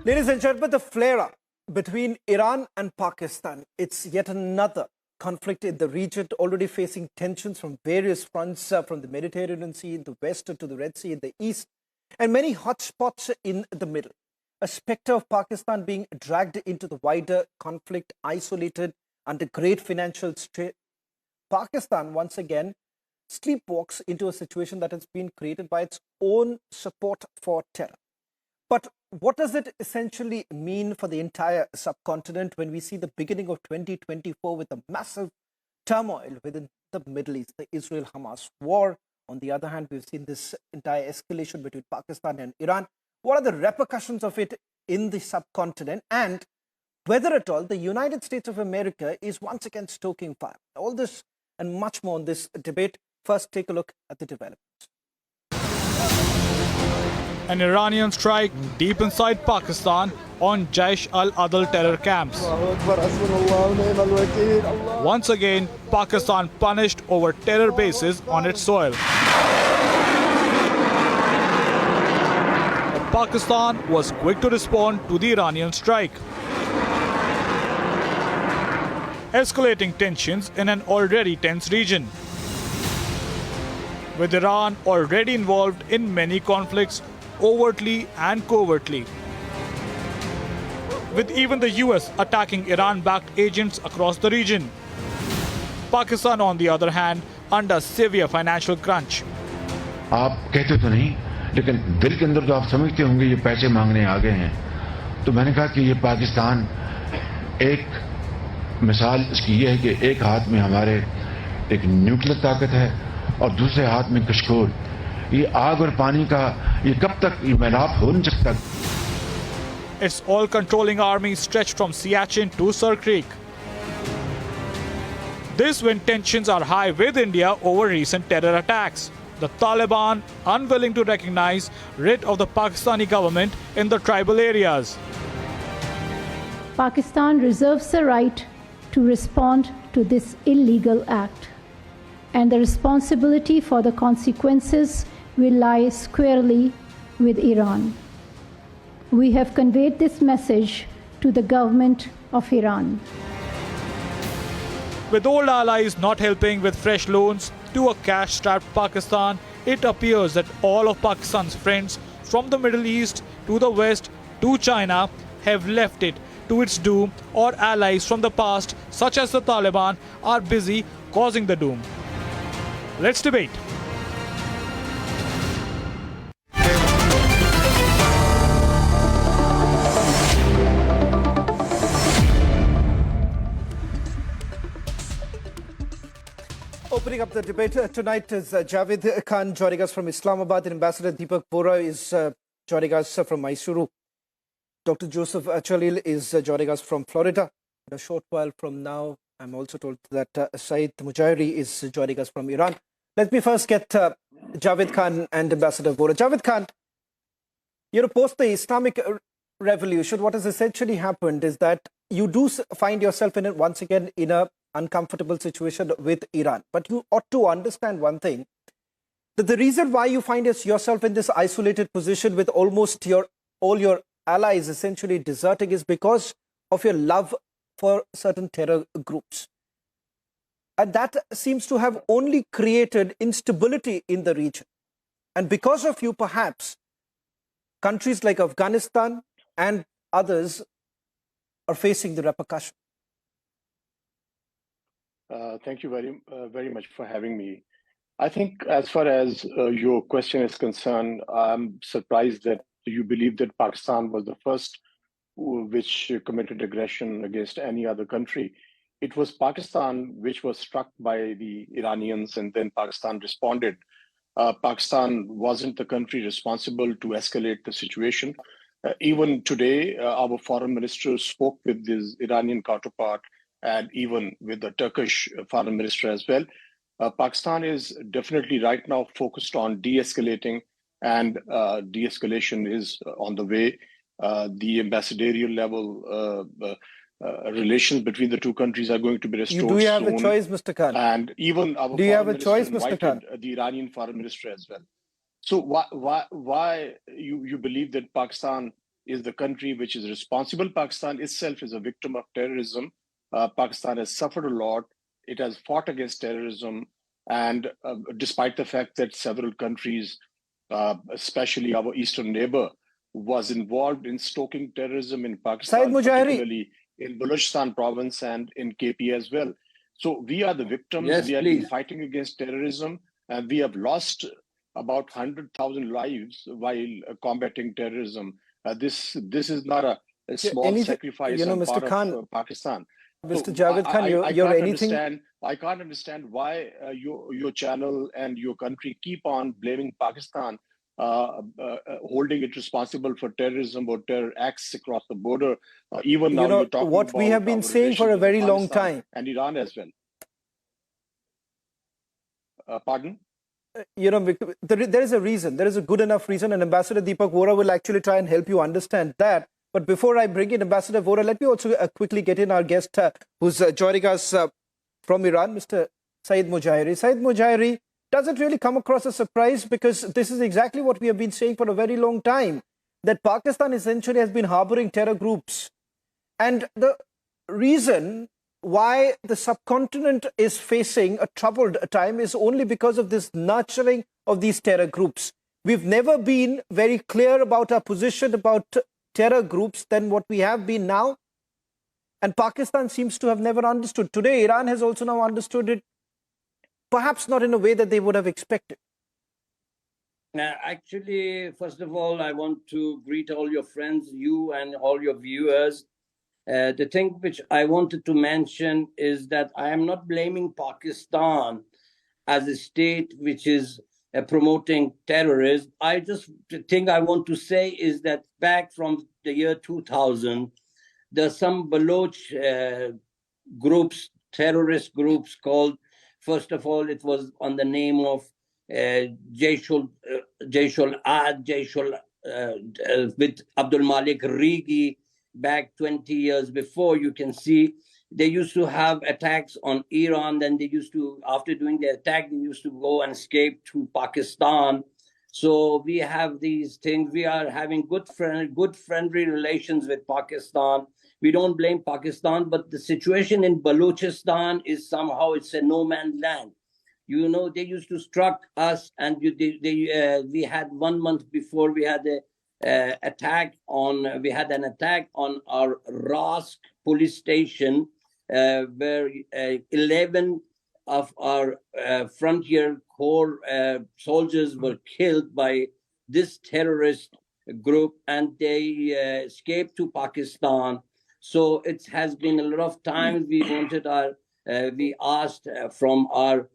Ladies and gentlemen, the flare-up between Iran and Pakistan, it's yet another conflict in the region, already facing tensions from various fronts, from the Mediterranean Sea in the west to the Red Sea in the east, and many hotspots in the middle. A spectre of Pakistan being dragged into the wider conflict, isolated under great financial strain. Pakistan once again sleepwalks into a situation that has been created by its own support for terror. But what does it essentially mean for the entire subcontinent when we see the beginning of 2024 with a massive turmoil within the Middle East, the Israel-Hamas war? On the other hand, we've seen this entire escalation between Pakistan and Iran. What are the repercussions of it in the subcontinent? And whether at all the United States of America is once again stoking fire? All this and much more on this debate. First, take a look at the developments. An Iranian strike deep inside Pakistan on Jaish al-Adl terror camps. Once again, Pakistan punished over terror bases on its soil. Pakistan was quick to respond to the Iranian strike, escalating tensions in an already tense region. With Iran already involved in many conflicts, overtly and covertly, with even the US attacking Iran-backed agents across the region. Pakistan, on the other hand, under severe financial crunch. आप कहते तो नहीं, लेकिन दिल के अंदर तो आप समझते होंगे ये पैसे मांगने आ गए हैं. तो मैंने कहा कि ये पाकिस्तान एक मिसाल इसकी ये है कि एक हाथ में हमारे एक न्यूक्लियर ताकत है और दूसरे हाथ में कशकोल. ये आग और पानी का ये कब तक ये मिलाप हो नहीं सकता. Its all-controlling army stretched from Siachen to Sir Creek. This when tensions are high with India over recent terror attacks. The Taliban unwilling to recognize writ of the Pakistani government in the tribal areas. Pakistan reserves the right to respond to this illegal act, and the responsibility for the consequences will lie squarely with Iran. We have conveyed this message to the government of Iran. With old allies not helping with fresh loans to a cash-strapped Pakistan, it appears that all of Pakistan's friends from the Middle East to the West to China have left it to its doom, or allies from the past, such as the Taliban, are busy causing the doom. Let's debate. Opening up the debate tonight is Javed Khan joining us from Islamabad, and Ambassador Deepak Bora is joining us from Mysuru. Dr. Joseph Chalil is joining us from Florida. In a short while from now, I'm also told that Saeed Mujahiri is joining us from Iran. Let me first get Javed Khan and Ambassador Bora. Javed Khan, post the Islamic Revolution, what has essentially happened is that you do find yourself once again in a uncomfortable situation with Iran. But you ought to understand one thing, that the reason why you find yourself in this isolated position with almost all your allies essentially deserting is because of your love for certain terror groups. And that seems to have only created instability in the region. And because of you, perhaps, countries like Afghanistan and others are facing the repercussion. Thank you very much for having me. I think as far as your question is concerned, I'm surprised that you believe that Pakistan was the first which committed aggression against any other country. It was Pakistan which was struck by the Iranians, and then Pakistan responded. Pakistan wasn't the country responsible to escalate the situation. Even today, our foreign minister spoke with his Iranian counterpart and even with the Turkish foreign minister as well. Pakistan is definitely right now focused on de-escalating, and de-escalation is on the way. The ambassadorial level relations between the two countries are going to be restored. Do you have soon. a choice, Mr. Khan? And even our do you have a minister choice, Mr. Khan? The Iranian foreign minister as well. So why you believe that Pakistan is the country which is responsible. Pakistan itself is a victim of terrorism. Pakistan has suffered a lot. It has fought against terrorism. And despite the fact that several countries, especially our eastern neighbor, was involved in stoking terrorism in Pakistan, particularly in Balochistan province and in KP as well. So we are the victims. Yes, we have please. been fighting against terrorism, and we have lost about 100,000 lives while combating terrorism. This is not a small sacrifice on Mr. part Khan, of Pakistan. Mr. So Javed Khan, I can't understand why your channel and your country keep on blaming Pakistan, holding it responsible for terrorism or terror acts across the border. Even now, you're talking what about we have been saying for a very long time, and Iran as well. Pardon? There is a reason. There is a good enough reason, and Ambassador Deepak Vora will actually try and help you understand that. But before I bring in Ambassador Vora, let me also quickly get in our guest who's joining us from Iran, Mr. Saeed Mujahiri. Saeed Mujahiri, does it really come across as a surprise? Because this is exactly what we have been saying for a very long time, that Pakistan essentially has been harboring terror groups. And the reason why the subcontinent is facing a troubled time is only because of this nurturing of these terror groups. We've never been very clear about our position about terror groups than what we have been now. And Pakistan seems to have never understood. Today, Iran has also now understood it, perhaps not in a way that they would have expected. Actually, first of all, I want to greet all your friends, you and all your viewers. The thing which I wanted to mention is that I am not blaming Pakistan as a state which is promoting terrorism. The thing I want to say is that back from the year 2000, there's some Baloch groups, terrorist groups called, first of all, it was on the name of Jaishul Ad, with Abdul Malik Rigi. Back 20 years before, you can see they used to have attacks on Iran. Then they used to, after doing the attack, they used to go and escape to Pakistan. So we have these things. We are having good friendly relations with Pakistan. We don't blame Pakistan, but the situation in Balochistan is somehow it's a no man's land. You know, they used to struck us, and we had 1 month before we had an attack on our Rask police station, where 11 of our frontier corps soldiers were killed by this terrorist group, and they escaped to Pakistan. So it has been a lot of times we asked from our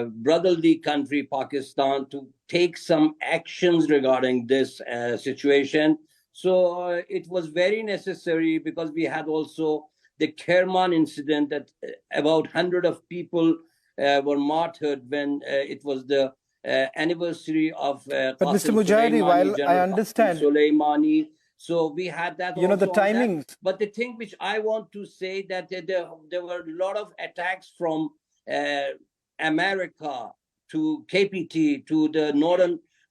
brotherly country, Pakistan, to take some actions regarding this situation. So it was very necessary, because we had also the Kerman incident that about 100 of people were martyred when it was the anniversary of but Mr. Mujahiri, while I understand Soleimani. So we had that. You know, the timings. But the thing which I want to say that there were a lot of attacks from America to KPT, to the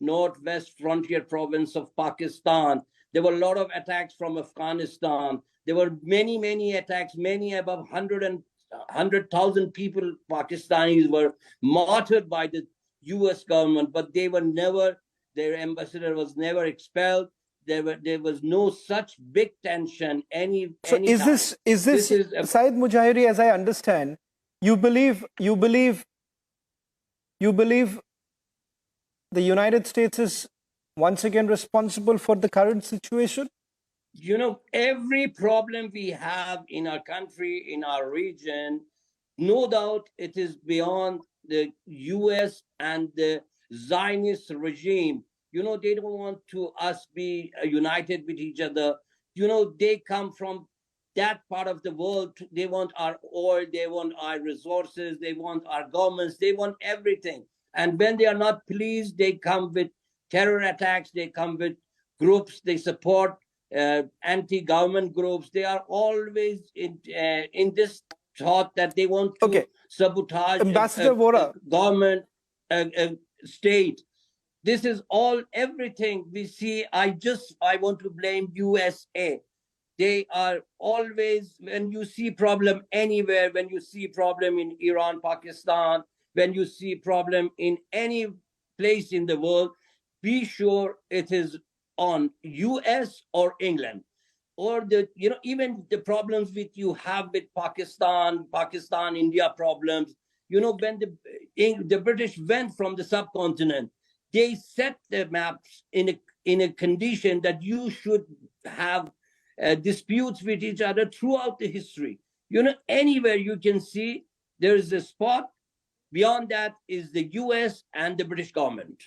northwest frontier province of Pakistan. There were a lot of attacks from Afghanistan. There were many attacks, many above 100,000 people, Pakistanis, were martyred by the US government, but they were never, their ambassador was never expelled. There was no such big tension. So is this Saeed Mujahiri, as I understand, you believe the United States is once again responsible for the current situation? You know, every problem we have in our country, in our region, no doubt it is beyond the US and the Zionist regime. You know, they don't want us be united with each other. You know, they come from that part of the world. They want our oil, they want our resources, they want our governments, they want everything. And when they are not pleased, they come with terror attacks, they come with groups, they support anti-government groups. They are always in this thought that they want to sabotage Ambassador Vora, government, state. This is all, everything we see. I want to blame USA. They are always, when you see problem anywhere, when you see problem in Iran, Pakistan, when you see problem in any place in the world, be sure it is on US or England. Or even the problems you have with Pakistan, India problems. When the British went from the subcontinent, they set the maps in a condition that you should have disputes with each other throughout the history. Anywhere you can see there is a spot. Beyond that is the US and the British government.